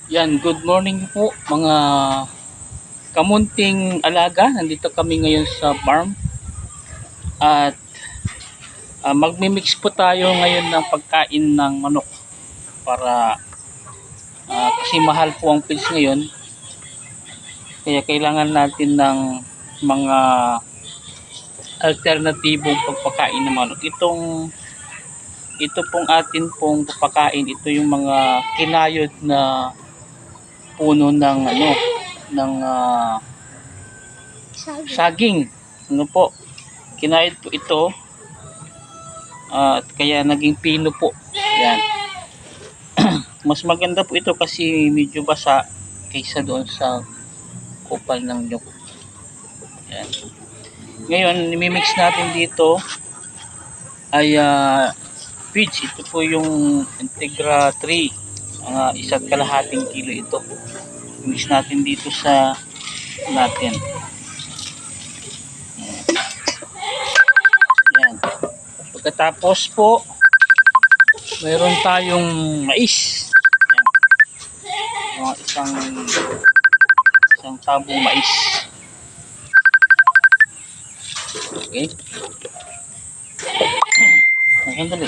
Yan, good morning po mga kamunting alaga. Nandito kami ngayon sa farm at magmi-mix po tayo ngayon ng pagkain ng manok para kasi mahal po ang feeds ngayon. Kaya kailangan natin ng mga alternatibong pagpakain ng manok. Ito pong atin pong pagpakain, ito yung mga kinayod na puno ng ng saging. Ano po? Kinayod po ito at kaya naging pino po. Yan. Mas maganda po ito kasi medyo basa kaysa doon sa kupal ng nyug. Yan. Ngayon, imimix natin dito ay feeds. Ito po yung Integra 3. Mga 1.5 kilo ito. Mix natin dito sa natin. Yan. Pagkatapos po, mayroon tayong mais. Yan. Mga isang tabong mais. Okay. Sandali.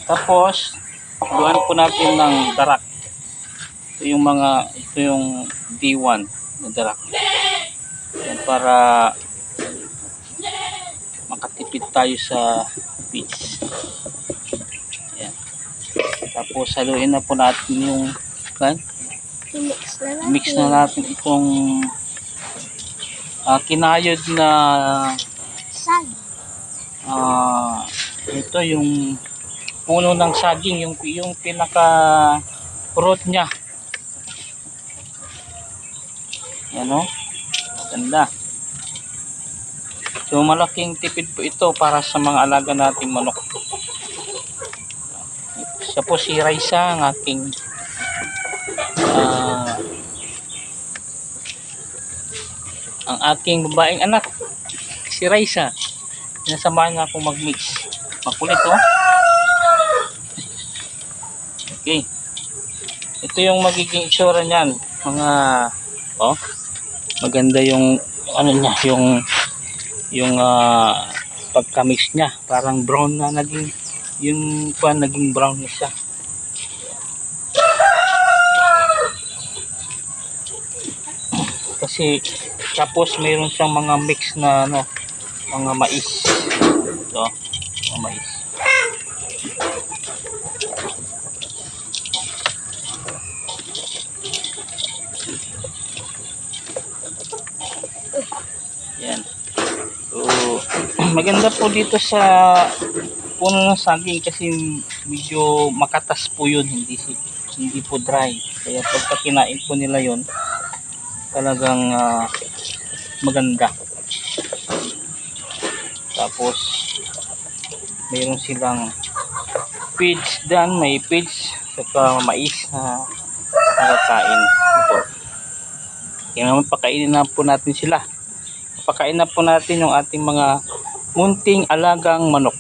Tapos, luhan po natin ng darak. Ito yung D1 na darak. Yan, para makatipid tayo sa feeds. Yan. Tapos haluin na po natin yung mix na natin itong kinayod na ito yung puno ng saging, yung pinaka root niya. Yan o, ganda. So malaking tipid po ito para sa mga alaga nating manok. Siya po si Raisa, ang aking ang aking babaeng anak, si Raisa. Sinasamahan nga akong mag-mix. Makulit oh. Okay. Ito yung magiging itsura niyan. Mga maganda yung niya, yung pagka-mix niya. Parang brown na naging naging brown na siya. Kasi tapos mayroon siyang mga mix na mga mais. Ito, mga mais. Yan. So, maganda po dito sa puno ng saging kasi medyo makatas po yun, hindi po dry. Kaya pagka kinain po nila yun, talagang maganda. Tapos mayroon silang feeds dyan, may feeds saka mais na nakakain ito. Kaya naman pakainin na po natin sila. Pakain na po natin yung ating mga munting alagang manok.